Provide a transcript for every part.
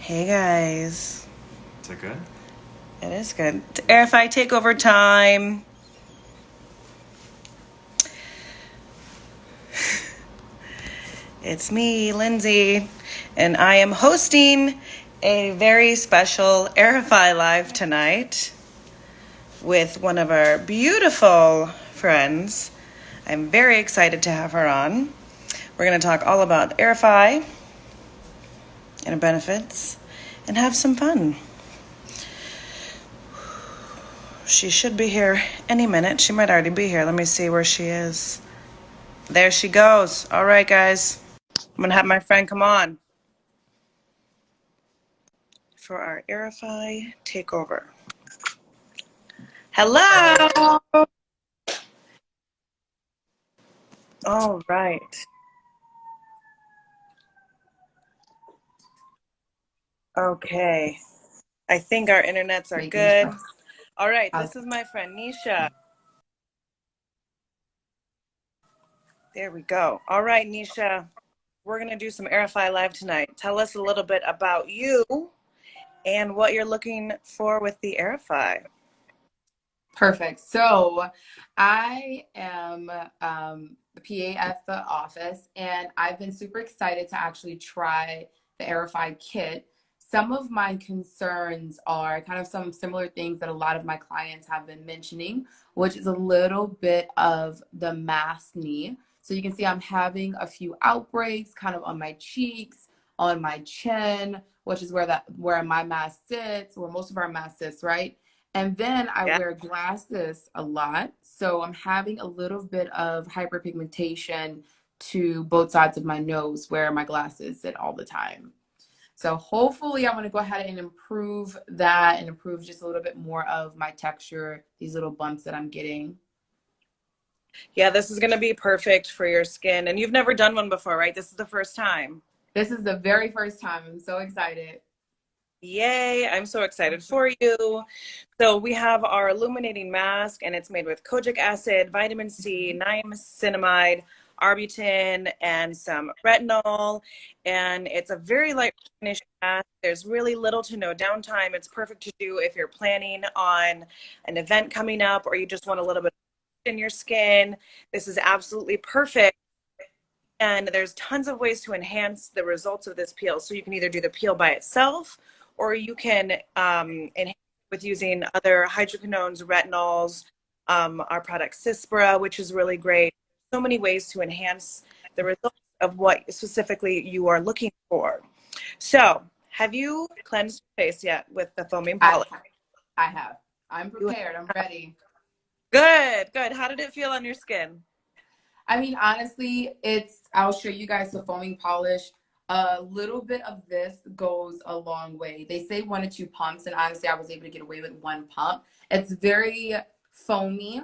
Hey guys. Is it good? It is good. It's Aerify takeover time. It's me, Lindsay, and I am hosting a very special Aerify Live tonight with one of our beautiful friends. I'm very excited to have her on. We're going to talk all about Aerify and benefits and have some fun. She should be here any minute. She might already be here. Let me see where she is. There she goes. All right, guys. I'm going to have my friend come on for our Aerify takeover. Hello. All right. Okay. I think our internets are Making good. sure. All right. This is my friend Nisha. There we go. All right, Nisha. We're going to do some Aerify Live tonight. Tell us a little bit about you and what you're looking for with the Aerify. Perfect. So I am the PA at the office, and I've been super excited to actually try the Aerify kit. Some of my concerns are kind of some similar things that a lot of my clients have been mentioning, which is a little bit of the mask knee. So you can see I'm having a few outbreaks kind of on my cheeks, on my chin, which is where my mask sits, where most of our mask sits, right? And then I Yeah. wear glasses a lot. So I'm having a little bit of hyperpigmentation to both sides of my nose where my glasses sit all the time. So hopefully I'm going to go ahead and improve that and improve just a little bit more of my texture, these little bumps that I'm getting. Yeah, this is going to be perfect for your skin. And you've never done one before, right? This is the first time. This is the very first time. I'm so excited. Yay, I'm so excited for you. So we have our illuminating mask, and it's made with kojic acid, vitamin C, niacinamide, Arbutin, and some retinol. And it's a very light finish mask. There's really little to no downtime. It's perfect to do if you're planning on an event coming up or you just want a little bit in your skin. This is absolutely perfect. And there's tons of ways to enhance the results of this peel. So you can either do the peel by itself, or you can enhance with using other hydroquinones, retinols, our product Cispra, which is really great. So many ways to enhance the results of what specifically you are looking for. So have you cleansed your face yet with the foaming polish? I have. I'm prepared. I'm ready. Good, good. How did it feel on your skin? I mean, honestly, I'll show you guys the foaming polish. A little bit of this goes a long way. They say 1 to 2 pumps, and honestly, I was able to get away with 1 pump. It's very foamy,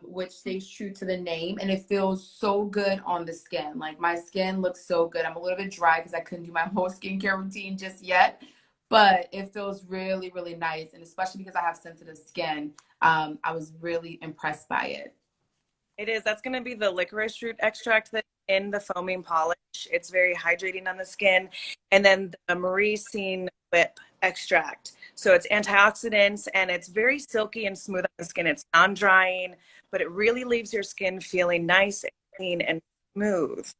which stays true to the name, and it feels so good on the skin. Like, my skin looks so good. I'm a little bit dry because I couldn't do my whole skincare routine just yet, but it feels really, really nice, and especially because I have sensitive skin, I was really impressed by it. It is. That's going to be the licorice root extract that's in the foaming polish. It's very hydrating on the skin. And then the Marie whip extract. So it's antioxidants and it's very silky and smooth on the skin. It's non-drying, but it really leaves your skin feeling nice and clean and smooth.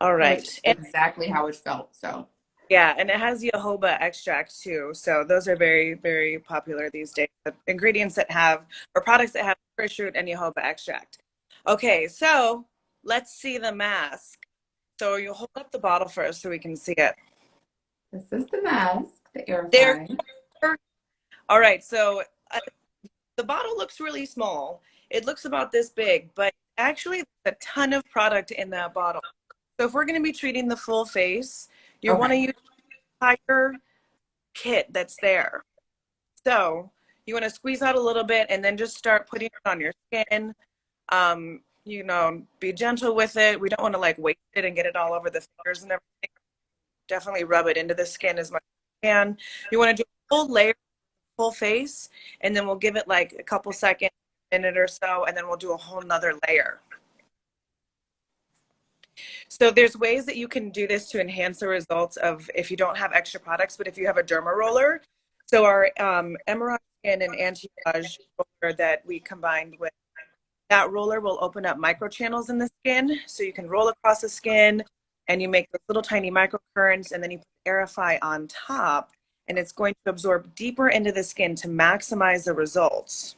All Which right. is And exactly how it felt. So yeah, and it has jojoba extract too. So those are very, very popular these days. The ingredients that have, or products that have licorice root and jojoba extract. Okay, so let's see the mask. So you hold up the bottle first so we can see it. this is the mask, the There. Aerify. All right, so the bottle looks really small. It looks about this big, but actually there's a ton of product in that bottle. So if we're going to be treating the full face, you want to Okay. use the entire kit that's there. So you want to squeeze out a little bit and then just start putting it on your skin. Be gentle with it. We don't want to like waste it and get it all over the fingers and everything. Definitely rub it into the skin as much as you can. You want to do a full layer, full face, and then we'll give it like a couple seconds, a minute or so, and then we'll do a whole nother layer. So there's ways that you can do this to enhance the results of if you don't have extra products, but if you have a derma roller. So our EMERAGE and an anti-age roller that we combined with, that roller will open up microchannels in the skin. So you can roll across the skin and you make those little tiny microcurrents, and then you put Aerify on top, and it's going to absorb deeper into the skin to maximize the results.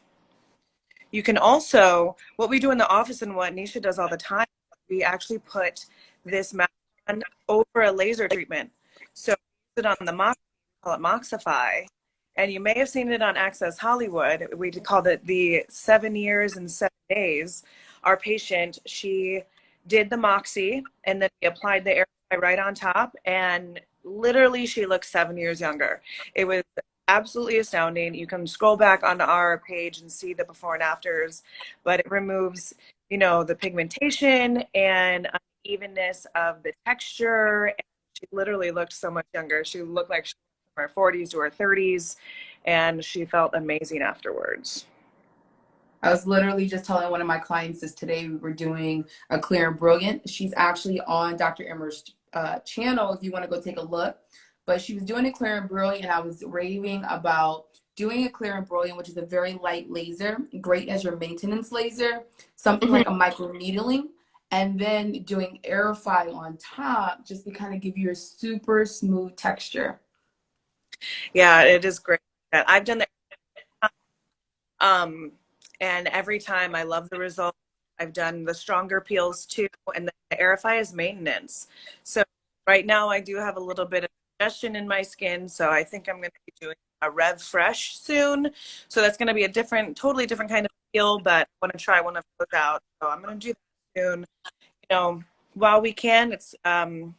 You can also, what we do in the office and what Nisha does all the time, we actually put this mask on over a laser treatment. So we use it on the Mox, we call it Moxify. And you may have seen it on Access Hollywood. We called it the 7 years and 7 days. Our patient, she did the Moxie, and then we applied the Airfly right on top, and literally she looked 7 years younger. It was absolutely astounding. You can scroll back onto our page and see the before and afters, but it removes, you know, the pigmentation and unevenness of the texture. And she literally looked so much younger. She looked like she was from her 40s to her 30s, and she felt amazing afterwards. I was literally just telling one of my clients this today. We were doing a Clear and Brilliant. She's actually on Dr. Emer's channel if you want to go take a look. But she was doing a Clear and Brilliant, and I was raving about doing a Clear and Brilliant, which is a very light laser, great as your maintenance laser, something like a microneedling, and then doing Aerify on top just to kind of give you a super smooth texture. Yeah, it is great. I've done that. And every time I love the results. I've done the stronger peels too, and the Aerify is maintenance. So right now I do have a little bit of congestion in my skin, so I think I'm going to be doing a Rev Fresh soon. So that's going to be a totally different kind of peel, but I want to try one of those out. So I'm going to do that soon. You know, while we can, it's oh,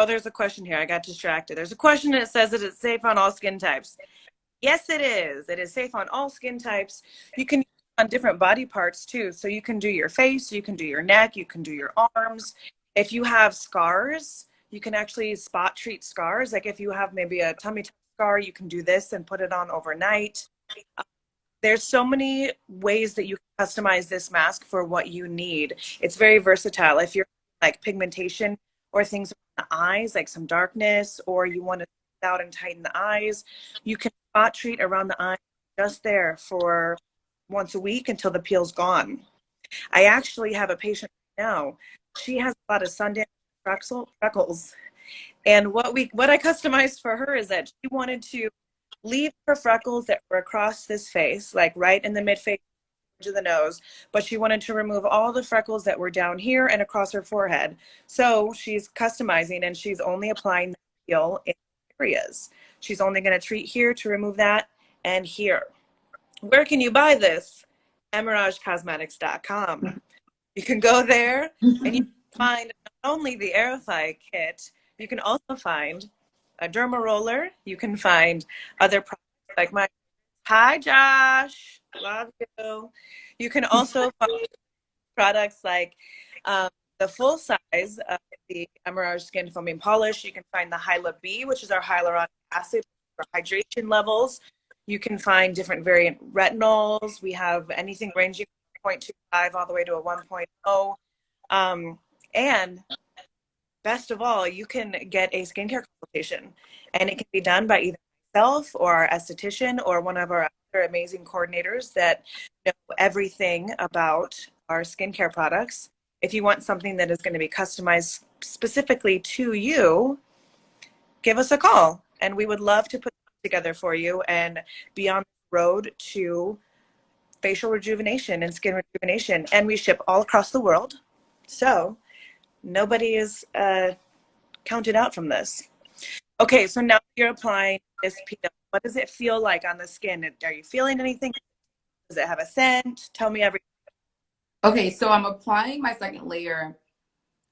there's a question here. I got distracted. There's a question that says that it's safe on all skin types. Yes, it is. It is safe on all skin types. You can use it on different body parts too. So you can do your face, you can do your neck, you can do your arms. If you have scars, you can actually spot treat scars. Like if you have maybe a tummy tuck scar, you can do this and put it on overnight. There's so many ways that you can customize this mask for what you need. It's very versatile. If you're like pigmentation or things on the eyes, like some darkness, or you want to out and tighten the eyes, you can spot treat around the eye just there for once a week until the peel's gone. I actually have a patient now. She has a lot of sun freckles, and what I customized for her is that she wanted to leave her freckles that were across this face, like right in the mid face to the nose, but she wanted to remove all the freckles that were down here and across her forehead. So she's customizing, and she's only applying the peel in areas. She's only going to treat here to remove that, and here. Where can you buy this? EMERAGEcosmetics.com. You can go there and you can find not only the Aerify kit, you can also find a derma roller. You can find other products like my, hi Josh, love you. You can also find products like the full size of the Emerage Skin Foaming Polish. You can find the HYLA-B, which is our hyaluronic acid for hydration levels. You can find different variant retinols. We have anything ranging from 0.25 all the way to a 1.0. And best of all, you can get a skincare consultation, and it can be done by either myself or our esthetician or one of our other amazing coordinators that know everything about our skincare products. If you want something that is going to be customized specifically to you, give us a call, and we would love to put it together for you and be on the road to facial rejuvenation and skin rejuvenation. And we ship all across the world, so nobody is counted out from this. Okay, so now you're applying this peel. What does it feel like on the skin? Are you feeling anything? Does it have a scent? Tell me everything. Okay, so I'm applying my second layer,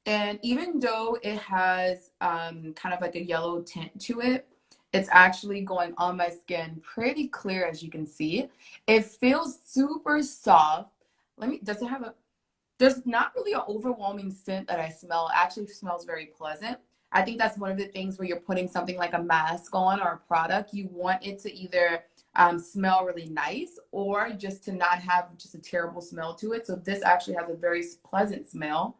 and even though it has kind of like a yellow tint to it, it's actually going on my skin pretty clear, as you can see. It feels super soft. Does it have there's not really an overwhelming scent that I smell. It actually smells very pleasant. I think that's one of the things where you're putting something like a mask on or a product. You want it to either smell really nice or just to not have just a terrible smell to it. So this actually has a very pleasant smell.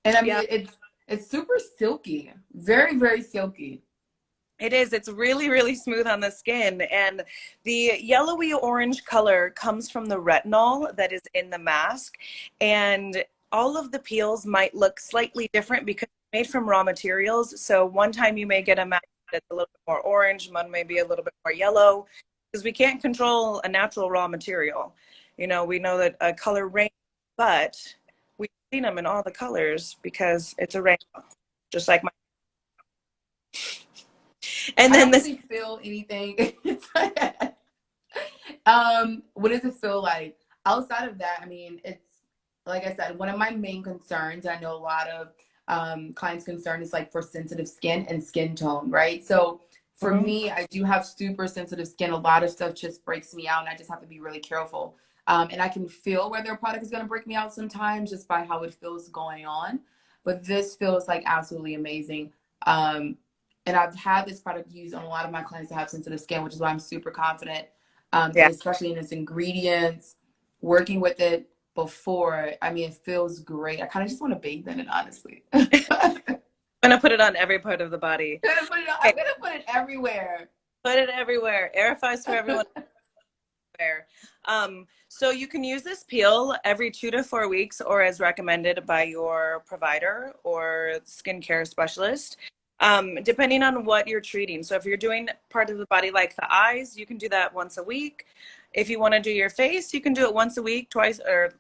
And I Yeah, mean, it's super silky, very, very silky. it is. It's really, really smooth on the skin. And the yellowy orange color comes from the retinol that is in the mask. And all of the peels might look slightly different because it's made from raw materials. So one time you may get a mask that's a little bit more orange, one may be a little bit more yellow, because we can't control a natural raw material. You know, we know that a color rainbow, but we've seen them in all the colors because it's a rainbow, just like my. And I then don't this. really feel anything. What does it feel like? Outside of that, I mean, it's like I said, one of my main concerns, I know a lot of clients' concern is like for sensitive skin and skin tone, right? So for Mhm. me, I do have super sensitive skin. A lot of stuff just breaks me out, and I just have to be really careful. And I can feel whether a product is going to break me out sometimes just by how it feels going on. But this feels like absolutely amazing. And I've had this product used on a lot of my clients that have sensitive skin, which is why I'm super confident, Yeah. especially in its ingredients, working with it before. I mean, it feels great. I kind of just want to bathe in it, honestly. I'm I'm gonna put it on every part of the body. I'm Okay, gonna put it everywhere. put it everywhere. Aerify's for everyone everywhere. So you can use this peel every 2 to 4 weeks or as recommended by your provider or skincare specialist, depending on what you're treating. So if you're doing part of the body like the eyes, you can do that once a week. If you want to do your face, you can do it once a week, twice, or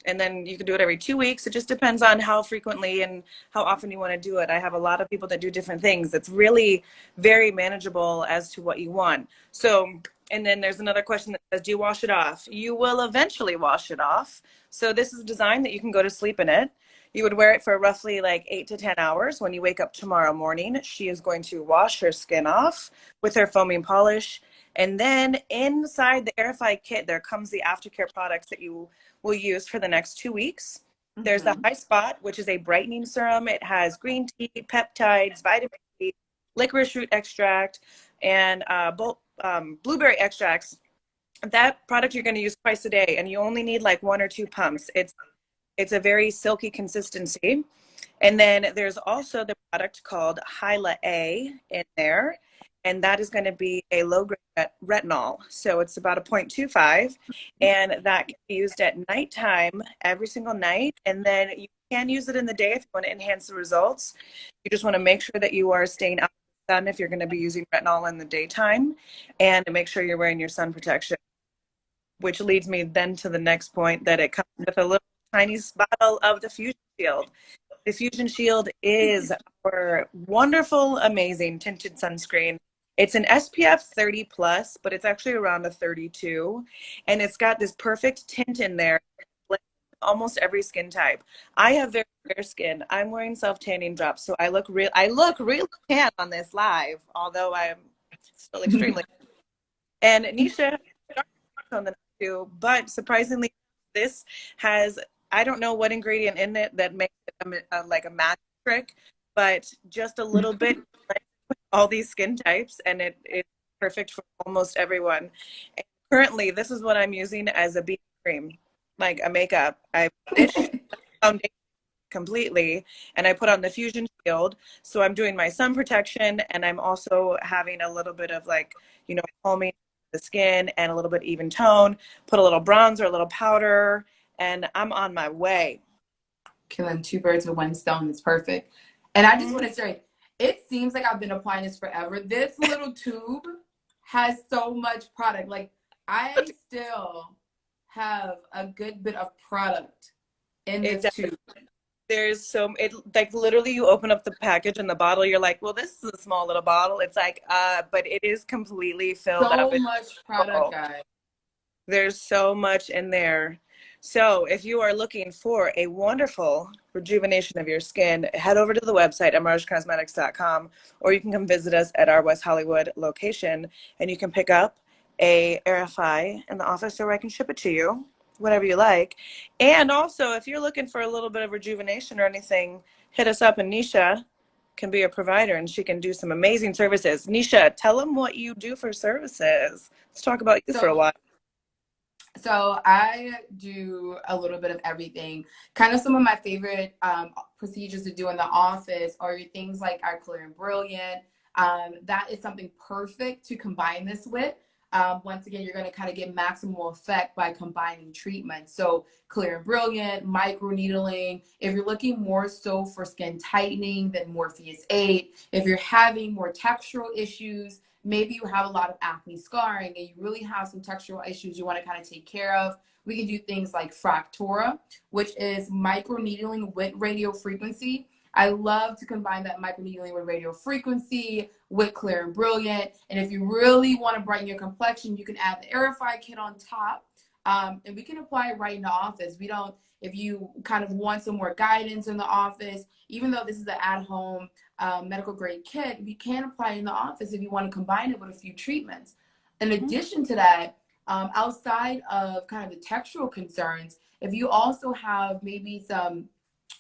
and then you can do it every 2 weeks. It just depends on how frequently and how often you want to do it. I have a lot of people that do different things. It's really very manageable as to what you want. So, and then there's another question that says, do you wash it off? You will eventually wash it off. So this is designed that you can go to sleep in it. You would wear it for roughly like 8 to 10 hours. When you wake up tomorrow morning, she is going to wash her skin off with her foaming polish. And then inside the Aerify kit, there comes the aftercare products that you will use for the next 2 weeks. There's the Mm-hmm. High Spot, which is a brightening serum. It has green tea, peptides, vitamin C, licorice root extract, and blueberry extracts. That product you're going to use twice a day, and you only need like 1 or 2 pumps. It's a very silky consistency. And then there's also the product called HYLA-A in there, and that is going to be a low-grade retinol. So it's about a 0.25, and that can be used at nighttime every single night. And then you can use it in the day if you want to enhance the results. You just want to make sure that you are staying out of the sun if you're going to be using retinol in the daytime, and make sure you're wearing your sun protection, which leads me then to the next point that it comes with a little tiny bottle of the Fusion Shield. The Fusion Shield is our wonderful, amazing tinted sunscreen. It's an SPF 30 plus, but it's actually around a 32. And it's got this perfect tint in there, like almost every skin type. I have very fair skin. I'm wearing self-tanning drops, so I look real tan on this live, although I'm still extremely. And Nisha on the too, but surprisingly, this has, I don't know what ingredient in it that makes it like a magic trick, but just a little bit all these skin types, and it's perfect for almost everyone. And currently, this is what I'm using as a BB cream, like a makeup. I finish foundation completely, and I put on the Fusion Shield. So I'm doing my sun protection, and I'm also having a little bit of like, calming the skin and a little bit even tone. Put a little bronzer, a little powder, and I'm on my way. Killing two birds with one stone is perfect. And I just Mhm. want to say, it seems like I've been applying this forever. This little tube has so much product. Like, I still have a good bit of product in It this does. tube. There's it like literally you open up the package and the bottle, you're like, well, this is a small little bottle. It's like, but it is completely filled up. So It's much product, full. guys. There's so much in there. So if you are looking for a wonderful rejuvenation of your skin, head over to the website, emeragecosmetics.com, or you can come visit us at our West Hollywood location, and you can pick up a Aerify in the office, or I can ship it to you, whatever you like. And also, if you're looking for a little bit of rejuvenation or anything, hit us up, and Nisha can be a provider, and she can do some amazing services. Nisha, tell them what you do for services. Let's talk about you for a So while. So I do a little bit of everything. Kind of some of my favorite procedures to do in the office are your things like our Clear and Brilliant. That is something perfect to combine this with. Once again, you're going to kind of get maximal effect by combining treatments. So Clear and Brilliant, micro needling. If you're looking more so for skin tightening, then Morpheus 8. If you're having more textural issues, maybe you have a lot of acne scarring and you really have some textural issues you want to kind of take care of, we can do things like Fractura, which is microneedling with radio frequency. I love to combine that microneedling with radio frequency with Clear and Brilliant. And if you really want to brighten your complexion, you can add the Aerify kit on top. And we can apply it right in the office. We don't, if you kind of want some more guidance in the office, even though this is an at-home medical grade kit, we can apply it in the office if you want to combine it with a few treatments. In addition to that, outside of kind of the textural concerns, if you also have maybe some,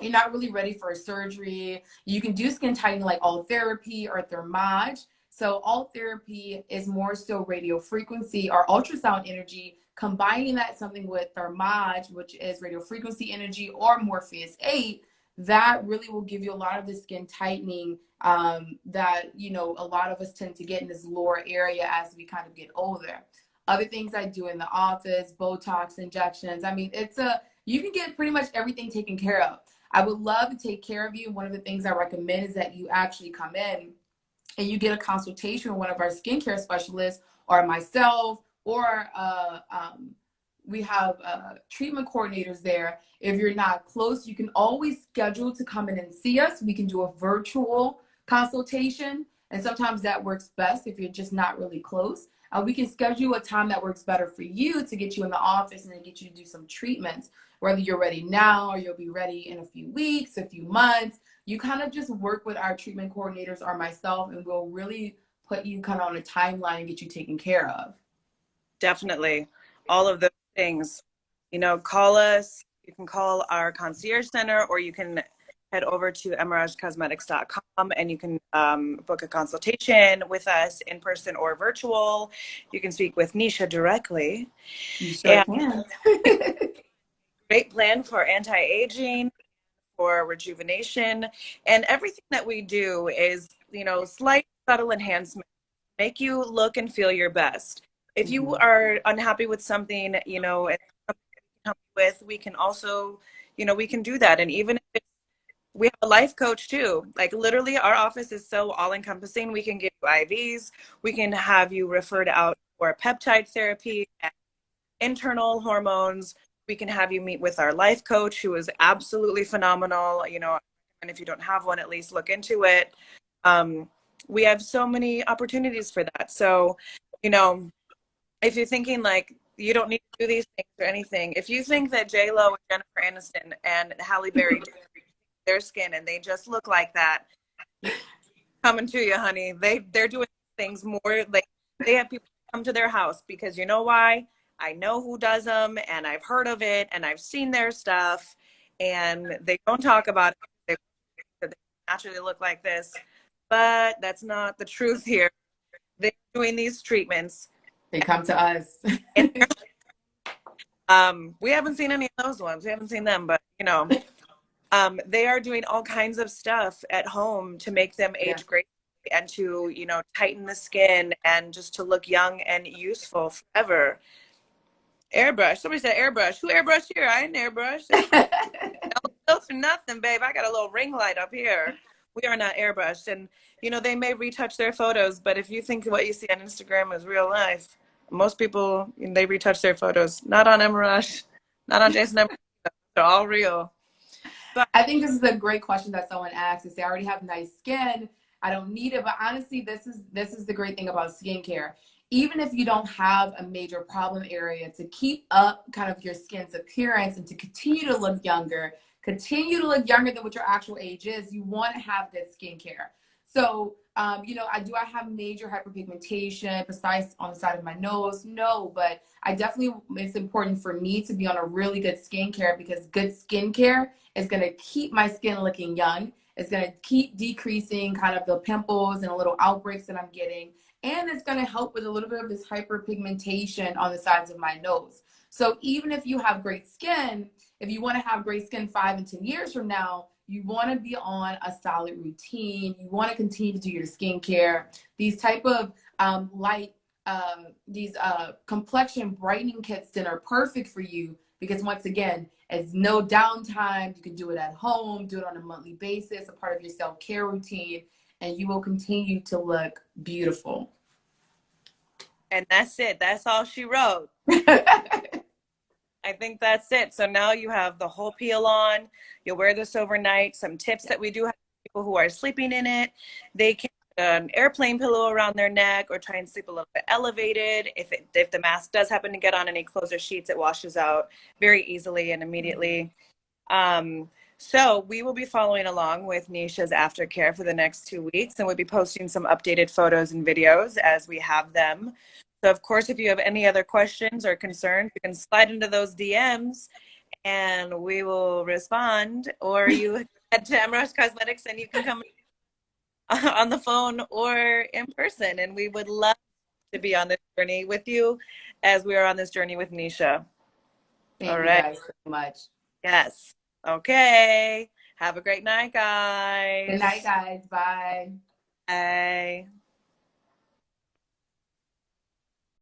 you're not really ready for a surgery, you can do skin tightening like all therapy or thermage. So all therapy is more so radio frequency or ultrasound energy, combining that something with thermage, which is radio frequency energy, or Morpheus 8, that really will give you a lot of the skin tightening that, you know, a lot of us tend to get in this lower area as we kind of get older. Other things I do in the office, Botox injections. I mean, you can get pretty much everything taken care of. I would love to take care of you. One of the things I recommend is that you actually come in and you get a consultation with one of our skincare specialists or myself, or we have treatment coordinators there. If you're not close, you can always schedule to come in and see us. We can do a virtual consultation, and sometimes that works best if you're just not really close. We can schedule a time that works better for you to get you in the office and then get you to do some treatments, whether you're ready now or you'll be ready in a few weeks, a few months. You kind of just work with our treatment coordinators or myself, and we'll really put you kind of on a timeline and get you taken care of. Definitely. All of those things. You know, call us. You can call our concierge center, or you can head over to emeragecosmetics.com and you can book a consultation with us in person or virtual. You can speak with Nisha directly. You sure can. Great plan for anti-aging, for rejuvenation, and everything that we do is, you know, slight subtle enhancement, make you look and feel your best. If you are unhappy with something, you know, and something we can help you with, we can also, you know, we can do that. And even if we have a life coach too. Like literally our office is so all encompassing. We can give you IVs. We can have you referred out for peptide therapy and internal hormones. We can have you meet with our life coach, who is absolutely phenomenal. You know, and if you don't have one, at least look into it. We have so many opportunities for that. So, you know, if you're thinking like you don't need to do these things or anything, if you think that J-Lo and Jennifer Aniston and Halle Berry their skin and they just look like that, coming to you, honey. They're doing things more like they have people come to their house because you know why? I know who does them and I've heard of it and I've seen their stuff, and they don't talk about it. They naturally look like this, but that's not the truth here. They're doing these treatments. They come to us. We haven't seen any of those ones. We haven't seen them, but you know, they are doing all kinds of stuff at home to make them age great and to, you know, tighten the skin and just to look young and useful forever. Airbrush. Somebody said airbrush. Who airbrushed here? I didn't airbrush. No filter, nothing, babe. I got a little ring light up here. We are not airbrushed. And, you know, they may retouch their photos, but if you think what you see on Instagram is real life, most people, they retouch their photos. Not on EMERAGE, not on Jason Emer. They're all real. But I think this is a great question that someone asked. Is they already have nice skin, I don't need it. But honestly, this is the great thing about skincare. Even if you don't have a major problem area, to keep up kind of your skin's appearance and to continue to look younger than what your actual age is, you want to have good skincare. So, you know, I have major hyperpigmentation besides on the side of my nose? No, but it's important for me to be on a really good skincare, because good skincare is going to keep my skin looking young. It's going to keep decreasing kind of the pimples and little outbreaks that I'm getting. And it's going to help with a little bit of this hyperpigmentation on the sides of my nose. So even if you have great skin, if you want to have great skin 5 and 10 years from now, you want to be on a solid routine. You want to continue to do your skincare. These type of light, these complexion brightening kits that are perfect for you because once again, it's no downtime. You can do it at home, do it on a monthly basis, a part of your self-care routine, and you will continue to look beautiful. And that's it. That's all she wrote. I think that's it. So now you have the whole peel on. You'll wear this overnight. Some tips that we do have people who are sleeping in it. They can put an airplane pillow around their neck or try and sleep a little bit elevated. If the mask does happen to get on any clothes or sheets, it washes out very easily and immediately. So we will be following along with Nisha's aftercare for the next 2 weeks, and we'll be posting some updated photos and videos as we have them. So of course, if you have any other questions or concerns, you can slide into those DMs and we will respond, or you head to EMERAGE Cosmetics and you can come on the phone or in person. And we would love to be on this journey with you as we are on this journey with Nisha. Thank you guys so much. Yes. Okay. Have a great night, guys. Good night, guys. Bye. Bye.